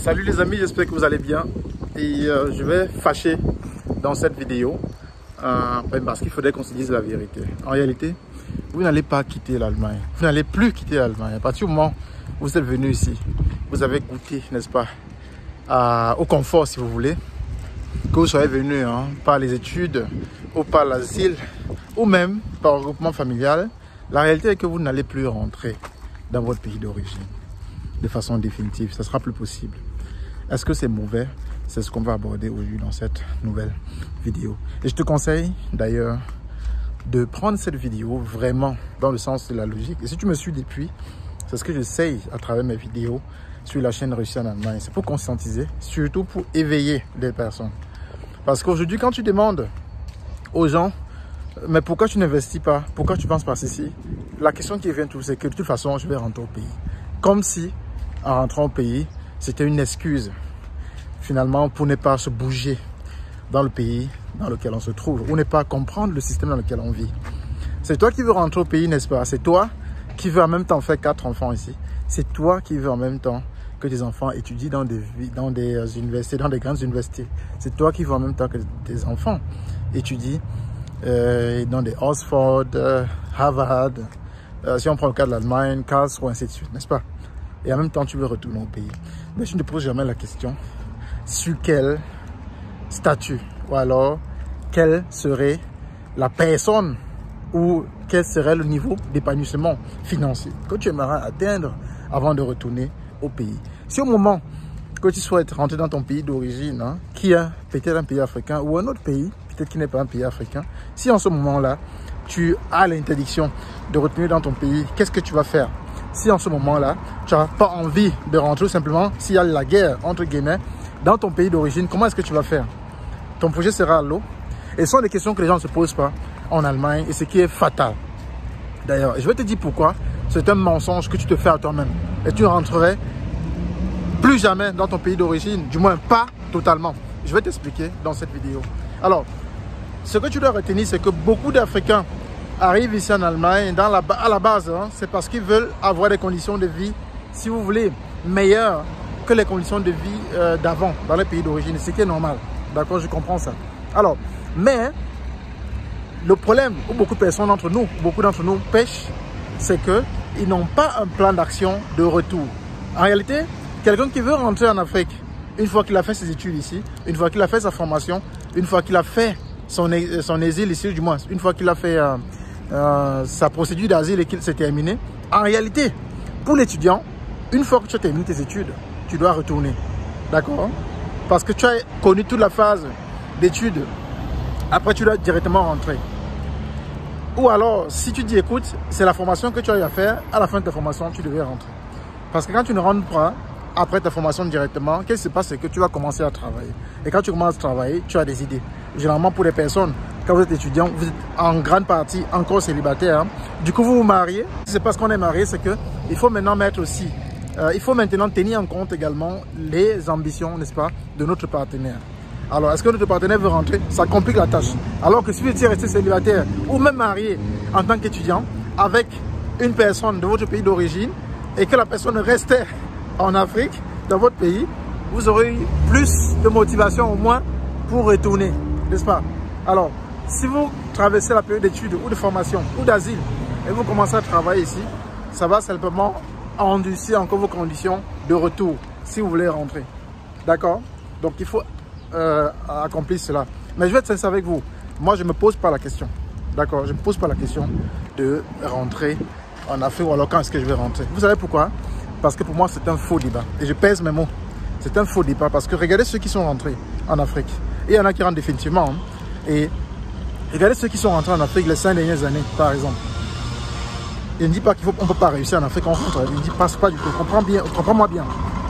Salut les amis, j'espère que vous allez bien. Et je vais fâcher dans cette vidéo parce qu'il faudrait qu'on se dise la vérité. En réalité, vous n'allez pas quitter l'Allemagne. Vous n'allez plus quitter l'Allemagne. À partir du moment où vous êtes venu ici, vous avez goûté, n'est-ce pas, au confort, si vous voulez, que vous soyez venu par les études ou par l'asile ou même par regroupement familial. La réalité est que vous n'allez plus rentrer dans votre pays d'origine de façon définitive. Ça ne sera plus possible. Est-ce que c'est mauvais? C'est ce qu'on va aborder aujourd'hui dans cette nouvelle vidéo. Et je te conseille d'ailleurs de prendre cette vidéo vraiment dans le sens de la logique. Et si tu me suis depuis, c'est ce que j'essaye à travers mes vidéos sur la chaîne Réussir en Allemagne. C'est pour conscientiser, surtout pour éveiller les personnes. Parce qu'aujourd'hui, quand tu demandes aux gens, mais pourquoi tu n'investis pas? Pourquoi tu penses pas ceci? La question qui vient toujours, c'est que de toute façon, je vais rentrer au pays. Comme si, en rentrant au pays, c'était une excuse, finalement, pour ne pas se bouger dans le pays dans lequel on se trouve, ou ne pas comprendre le système dans lequel on vit. C'est toi qui veux rentrer au pays, n'est-ce pas? C'est toi qui veux en même temps faire 4 enfants ici. C'est toi qui veux en même temps que tes enfants étudient dans des universités, dans des grandes universités. C'est toi qui veux en même temps que tes enfants étudient dans des Oxford, Harvard, si on prend le cas de l'Allemagne, Karlsruhe, ainsi de suite, n'est-ce pas? Et en même temps, tu veux retourner au pays. Mais tu ne te poses jamais la question sur quel statut ou alors quelle serait la personne ou quel serait le niveau d'épanouissement financier que tu aimerais atteindre avant de retourner au pays. Si au moment que tu souhaites rentrer dans ton pays d'origine, qui est peut-être un pays africain ou un autre pays, peut-être qui n'est pas un pays africain, si en ce moment-là, tu as l'interdiction de retourner dans ton pays, qu'est-ce que tu vas faire? Si en ce moment-là, tu n'as pas envie de rentrer, simplement, s'il y a la guerre, entre guillemets, dans ton pays d'origine, comment est-ce que tu vas faire? Ton projet sera à l'eau. Et ce sont des questions que les gens ne se posent pas en Allemagne, et ce qui est fatal. D'ailleurs, je vais te dire pourquoi. C'est un mensonge que tu te fais à toi-même. Et tu ne rentrerais plus jamais dans ton pays d'origine, du moins pas totalement. Je vais t'expliquer dans cette vidéo. Alors, ce que tu dois retenir, c'est que beaucoup d'Africains arrivent ici en Allemagne, à la base, c'est parce qu'ils veulent avoir des conditions de vie, si vous voulez, meilleures que les conditions de vie d'avant, dans les pays d'origine, ce qui est normal. D'accord, je comprends ça. Alors, mais, le problème où beaucoup d'entre nous pêchent, c'est qu'ils n'ont pas un plan d'action de retour. En réalité, quelqu'un qui veut rentrer en Afrique, une fois qu'il a fait ses études ici, une fois qu'il a fait sa formation, une fois qu'il a fait son exil ici, du moins, une fois qu'il a fait sa procédure d'asile et qu'il s'est terminé, en réalité, pour l'étudiant, une fois que tu as terminé tes études, tu dois retourner. D'accord? Parce que tu as connu toute la phase d'études. Après, tu dois directement rentrer. Ou alors, si tu dis, écoute, c'est la formation que tu as eu à faire, à la fin de ta formation, tu devais rentrer. Parce que quand tu ne rentres pas, après ta formation directement, qu'est-ce qui se passe? C'est que tu vas commencer à travailler. Et quand tu commences à travailler, tu as des idées. Généralement, pour les personnes, quand vous êtes étudiant, vous êtes en grande partie encore célibataire. Du coup, vous vous mariez. C'est parce qu'on est marié, c'est qu'il faut maintenant mettre aussi, il faut maintenant tenir en compte également les ambitions, n'est-ce pas, de notre partenaire. Alors, est-ce que notre partenaire veut rentrer? Ça complique la tâche. Alors que si vous étiez resté célibataire ou même marié en tant qu'étudiant avec une personne de votre pays d'origine et que la personne restait en Afrique, dans votre pays, vous aurez eu plus de motivation au moins pour retourner, n'est-ce pas? Alors, si vous traversez la période d'études ou de formation ou d'asile et vous commencez à travailler ici, ça va simplement endurcir encore vos conditions de retour si vous voulez rentrer. D'accord? Donc, il faut accomplir cela. Mais je vais être sincère avec vous. Moi, je ne me pose pas la question. D'accord? Je ne me pose pas la question de rentrer en Afrique ou alors quand est-ce que je vais rentrer. Vous savez pourquoi? Parce que pour moi, c'est un faux débat. Et je pèse mes mots. C'est un faux débat parce que regardez ceux qui sont rentrés en Afrique. Et il y en a qui rentrent définitivement. Et regardez ceux qui sont rentrés en Afrique les 5 dernières années, par exemple. Il ne dit pas qu'on ne peut pas réussir en Afrique, on rentre. Il ne dit pas du tout. Comprends-moi bien.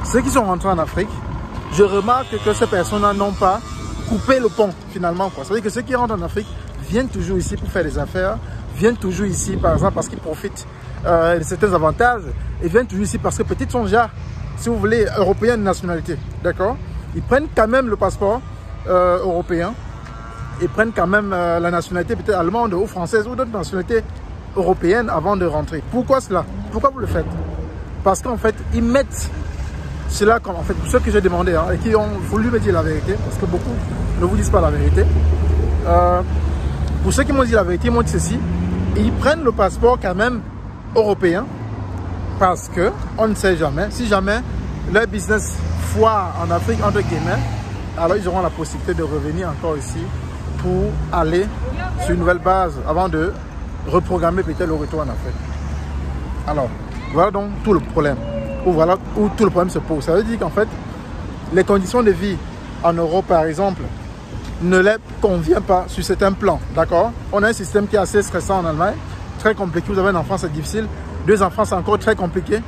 Ceux qui sont rentrés en Afrique, je remarque que ces personnes-là n'ont pas coupé le pont, finalement. C'est-à-dire que ceux qui rentrent en Afrique viennent toujours ici pour faire des affaires, viennent toujours ici, par exemple, parce qu'ils profitent de certains avantages, et viennent toujours ici parce que peut-être sont déjà, si vous voulez, européens de nationalité. D'accord? Ils prennent quand même le passeport européen, ils prennent quand même la nationalité peut-être allemande ou française ou d'autres nationalités européennes avant de rentrer. Pourquoi cela? Pourquoi vous le faites? Parce qu'en fait, ils mettent c'est là, en fait, pour ceux que j'ai demandé hein, et qui ont voulu me dire la vérité, parce que beaucoup ne vous disent pas la vérité. Pour ceux qui m'ont dit la vérité, ils m'ont dit ceci. Ils prennent le passeport quand même européen parce que on ne sait jamais. Si jamais leur business foire en Afrique, entre guillemets, alors ils auront la possibilité de revenir encore ici pour aller sur une nouvelle base avant de reprogrammer peut-être le retour en Afrique. Alors, voilà donc tout le problème. Ou voilà où tout le problème se pose. Ça veut dire qu'en fait, les conditions de vie en Europe, par exemple, ne les convient pas sur certains plans. D'accord? On a un système qui est assez stressant en Allemagne, très compliqué. Vous avez un enfant, c'est difficile. 2 enfants, c'est encore très compliqué.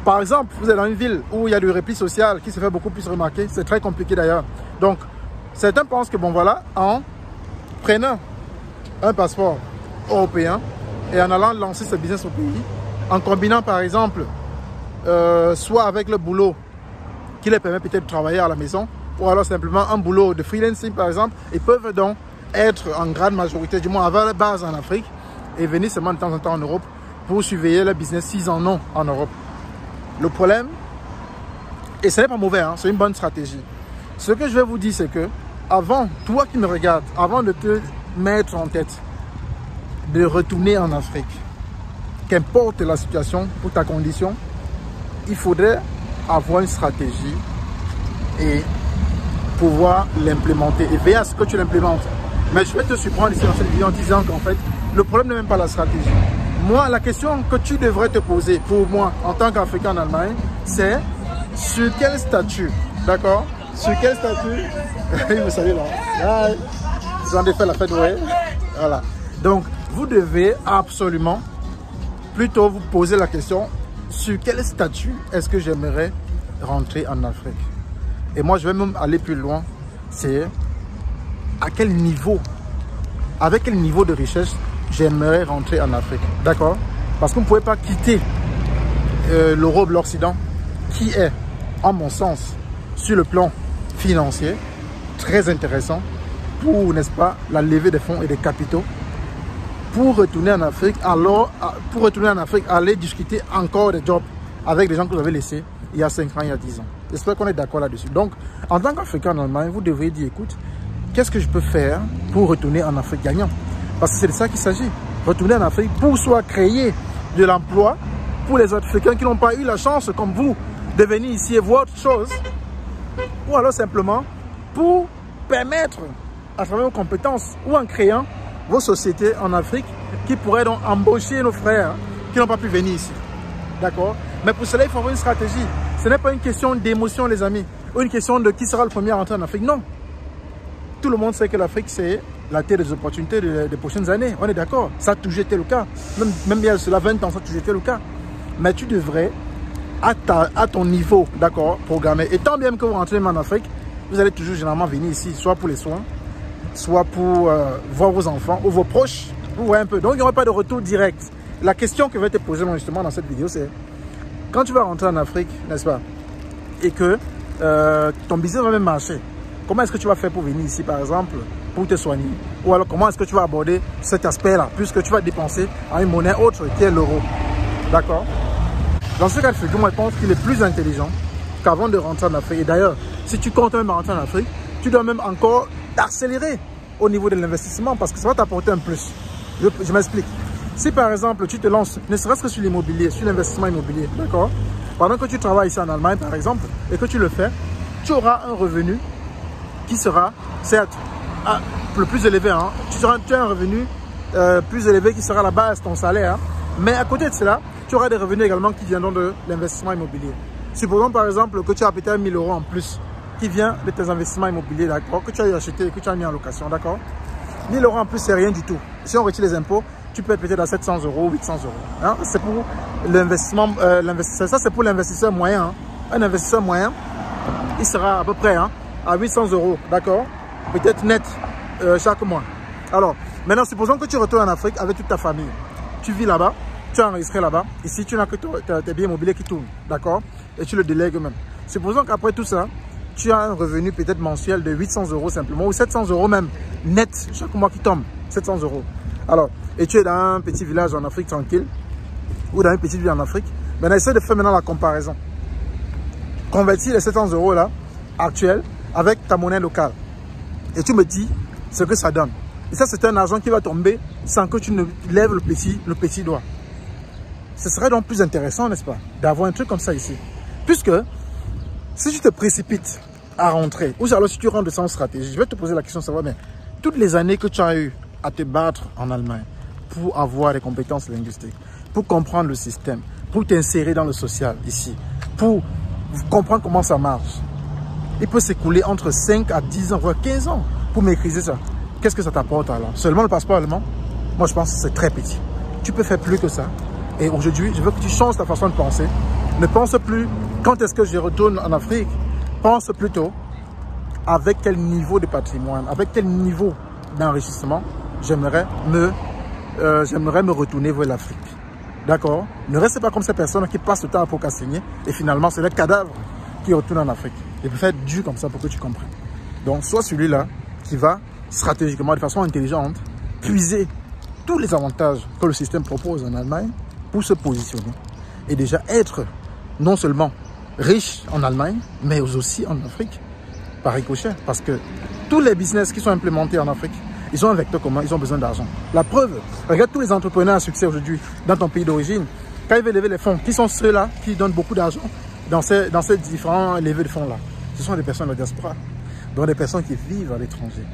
Par exemple, vous êtes dans une ville où il y a du repli social qui se fait beaucoup plus remarquer. C'est très compliqué d'ailleurs. Donc, certains pensent que, bon voilà, en prenant un passeport européen et en allant lancer ce business au pays, en combinant par exemple, soit avec le boulot qui les permet peut-être de travailler à la maison, ou alors simplement un boulot de freelancing par exemple, ils peuvent donc être en grande majorité, du moins avoir la base en Afrique et venir seulement de temps en temps en Europe pour surveiller le business s'ils en ont en Europe. Le problème, et ce n'est pas mauvais, hein, c'est une bonne stratégie. Ce que je vais vous dire, c'est que avant, toi qui me regardes, avant de te mettre en tête de retourner en Afrique, qu'importe la situation ou ta condition, il faudrait avoir une stratégie et pouvoir l'implémenter et veiller à ce que tu l'implémentes. Mais je vais te surprendre ici dans cette vidéo en disant qu'en fait, le problème n'est même pas la stratégie. Moi, la question que tu devrais te poser pour moi en tant qu'Africain en Allemagne, c'est sur quel statut, d'accord? Sur quel statut? Il me salue là. Ils ont fait la fête, ouais. Voilà. Donc, vous devez absolument plutôt vous poser la question sur quel statut est-ce que j'aimerais rentrer en Afrique. Et moi, je vais même aller plus loin. C'est à quel niveau, avec quel niveau de richesse j'aimerais rentrer en Afrique. D'accord? Parce qu'on ne pouvait pas quitter l'Europe, l'Occident, qui est, en mon sens, sur le plan financier, très intéressant pour, n'est-ce pas, la levée des fonds et des capitaux. Pour retourner en Afrique, aller discuter encore des jobs avec des gens que vous avez laissés il y a 5 ans, il y a 10 ans. J'espère qu'on est d'accord là-dessus. Donc, en tant qu'Africain en Allemagne, vous devriez dire, écoute, qu'est-ce que je peux faire pour retourner en Afrique gagnant? Parce que c'est de ça qu'il s'agit. Retourner en Afrique pour soit créer de l'emploi pour les Africains qui n'ont pas eu la chance, comme vous, de venir ici et voir autre chose. Ou alors simplement pour permettre, à travers vos compétences ou en créant vos sociétés en Afrique qui pourraient donc embaucher nos frères qui n'ont pas pu venir ici. D'accord? Mais pour cela, il faut avoir une stratégie. Ce n'est pas une question d'émotion, les amis, ou une question de qui sera le premier à rentrer en Afrique. Non. Tout le monde sait que l'Afrique, c'est la terre des opportunités des prochaines années. On est d'accord. Ça a toujours été le cas. Même bien cela 20 ans, ça a toujours été le cas. Mais tu devrais, à ton niveau, d'accord, programmer. Et tant bien que vous rentrez en Afrique, vous allez toujours généralement venir ici, soit pour les soins, soit pour voir vos enfants ou vos proches. Vous voyez un peu. Donc, il n'y aura pas de retour direct. La question que je vais te poser justement dans cette vidéo, c'est quand tu vas rentrer en Afrique, n'est-ce pas, et que ton business va même marcher, comment est-ce que tu vas faire pour venir ici, par exemple, pour te soigner? Ou alors, comment est-ce que tu vas aborder cet aspect-là, puisque tu vas dépenser en une monnaie autre qui est l'euro? D'accord? Dans ce cas de figure, moi, je pense qu'il est plus intelligent qu'avant de rentrer en Afrique. Et d'ailleurs, si tu comptes même rentrer en Afrique, tu dois même encore accélérer au niveau de l'investissement parce que ça va t'apporter un plus. Je m'explique. Si par exemple, tu te lances, ne serait-ce que sur l'immobilier, sur l'investissement immobilier, d'accord? Pendant que tu travailles ici en Allemagne, par exemple, et que tu le fais, tu auras un revenu qui sera, certes, le plus élevé. Hein? Tu as un revenu plus élevé qui sera la base de ton salaire. Hein? Mais à côté de cela, tu auras des revenus également qui viendront de l'investissement immobilier. Supposons par exemple que tu as peut-être 1000 € en plus qui vient de tes investissements immobiliers, d'accord, que tu as acheté et que tu as mis en location, d'accord. 1000 € en plus, c'est rien du tout. Si on retire les impôts, tu peux être peut-être à 700 €, 800 €. Hein? C'est pour l'investissement, ça c'est pour l'investisseur moyen. Hein? Un investisseur moyen, il sera à peu près à 800 €, d'accord, peut-être net chaque mois. Alors, maintenant, supposons que tu retournes en Afrique avec toute ta famille. Tu vis là-bas, tu es enregistré là-bas. Ici, tu n'as que tes biens immobiliers qui tournent, d'accord, et tu le délègues même. Supposons qu'après tout ça, tu as un revenu peut-être mensuel de 800 € simplement, ou 700 € même, net, chaque mois qui tombe, 700 €. Alors, et tu es dans un petit village en Afrique tranquille, ou dans une petite ville en Afrique. Maintenant, essaie de faire maintenant la comparaison. convertir les 700 € là, actuels, avec ta monnaie locale. Et tu me dis ce que ça donne. Et ça, c'est un argent qui va tomber sans que tu ne lèves le petit doigt. Ce serait donc plus intéressant, n'est-ce pas, d'avoir un truc comme ça ici. Puisque, si tu te précipites à rentrer, ou alors si tu rentres sans stratégie, je vais te poser la question de savoir, mais toutes les années que tu as eu à te battre en Allemagne pour avoir des compétences linguistiques, pour comprendre le système, pour t'insérer dans le social ici, pour comprendre comment ça marche, il peut s'écouler entre 5 à 10 ans, voire 15 ans pour maîtriser ça. Qu'est-ce que ça t'apporte alors? Seulement le passeport allemand? Moi, je pense que c'est très petit. Tu peux faire plus que ça. Et aujourd'hui, je veux que tu changes ta façon de penser. Ne pense plus, quand est-ce que je retourne en Afrique? Pense plutôt avec quel niveau de patrimoine, avec quel niveau d'enrichissement j'aimerais me retourner vers l'Afrique. D'accord? Ne reste pas comme ces personnes qui passent le temps à procrastiner et finalement, c'est le cadavre qui retourne en Afrique. Il peut faire être dur comme ça pour que tu comprennes. Donc, sois celui-là qui va stratégiquement, de façon intelligente, puiser tous les avantages que le système propose en Allemagne pour se positionner. Et déjà être non seulement riche en Allemagne, mais aussi en Afrique, par ricochet. Parce que tous les business qui sont implémentés en Afrique, ils ont un vecteur commun, ils ont besoin d'argent. La preuve, regarde tous les entrepreneurs à succès aujourd'hui dans ton pays d'origine. Quand ils veulent lever les fonds, qui sont ceux-là qui donnent beaucoup d'argent dans ces différents levées de fonds-là? Ce sont des personnes de la diaspora, donc des personnes qui vivent à l'étranger.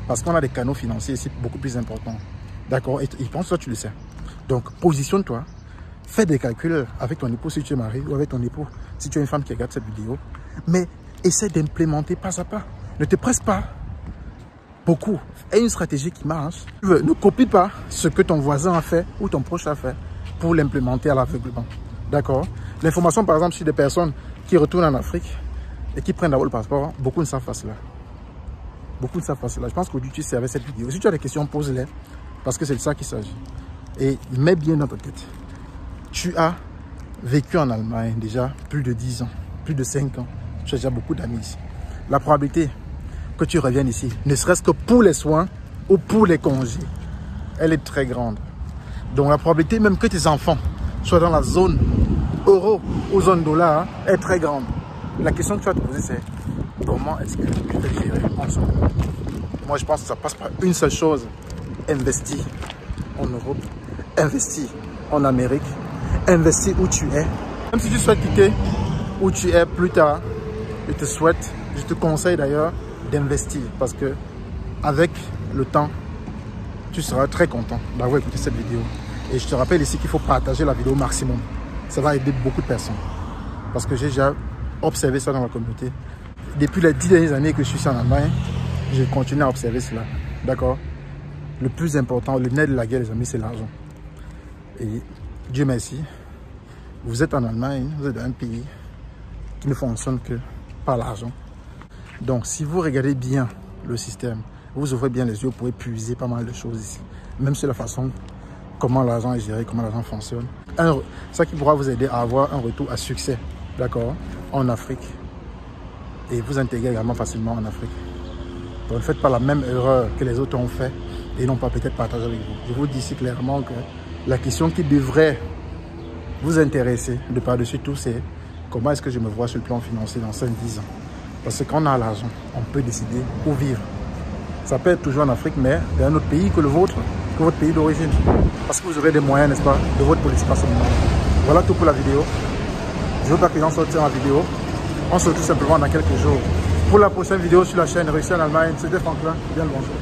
Parce qu'on a des canaux financiers ici beaucoup plus importants. D'accord? Et ils pensent que tu le sais. Donc, positionne-toi. Fais des calculs avec ton époux si tu es marié ou avec ton époux si tu es une femme qui regarde cette vidéo. Mais essaie d'implémenter pas à pas. Ne te presse pas beaucoup. Aie une stratégie qui marche. Ne copie pas ce que ton voisin a fait ou ton proche a fait pour l'implémenter à l'aveuglement. D'accord? L'information, par exemple, sur des personnes qui retournent en Afrique et qui prennent d'abord le passeport, beaucoup ne savent pas cela. Beaucoup ne savent pas cela. Je pense qu'aujourd'hui, tu sais avec cette vidéo. Si tu as des questions, pose-les. Parce que c'est de ça qu'il s'agit. Et mets bien dans ta tête. Tu as vécu en Allemagne déjà plus de 10 ans, plus de 5 ans. Tu as déjà beaucoup d'amis ici. La probabilité que tu reviennes ici, ne serait-ce que pour les soins ou pour les congés, elle est très grande. Donc la probabilité même que tes enfants soient dans la zone euro ou zone dollar est très grande. La question que tu vas te poser, c'est comment est-ce que tu peux gérer en ce moment? Moi, je pense que ça passe par une seule chose. Investis en Europe, investis en Amérique, investis où tu es. Même si tu souhaites quitter où tu es plus tard, je te conseille d'ailleurs d'investir parce que avec le temps, tu seras très content d'avoir écouté cette vidéo. Et je te rappelle ici qu'il faut partager la vidéo au maximum. Ça va aider beaucoup de personnes. Parce que j'ai déjà observé ça dans la communauté. Depuis les 10 dernières années que je suis ici en Allemagne, j'ai continué à observer cela. D'accord? Le plus important, le nerf de la guerre, les amis, c'est l'argent. Et Dieu merci, vous êtes en Allemagne, vous êtes dans un pays qui ne fonctionne que par l'argent. Donc, si vous regardez bien le système, vous ouvrez bien les yeux, vous pouvez puiser pas mal de choses ici. Même sur la façon comment l'argent est géré, comment l'argent fonctionne. Ça qui pourra vous aider à avoir un retour à succès, d'accord, en Afrique. Et vous intégrer également facilement en Afrique. Donc, ne faites pas la même erreur que les autres ont fait et n'ont pas peut-être partagé avec vous. Je vous dis ici clairement que la question qui devrait vous intéresser de par-dessus tout, c'est comment est-ce que je me vois sur le plan financier dans 5-10 ans. Parce que quand on a l'argent, on peut décider où vivre. Ça peut être toujours en Afrique, mais dans un autre pays que le vôtre, que votre pays d'origine. Parce que vous aurez des moyens, n'est-ce pas, de votre politique à ce moment. Voilà tout pour la vidéo. Je veux pas que les gens sortent en vidéo. On se retrouve simplement dans quelques jours. Pour la prochaine vidéo sur la chaîne Réussir en Allemagne, c'était Franklin. Bien le bonjour.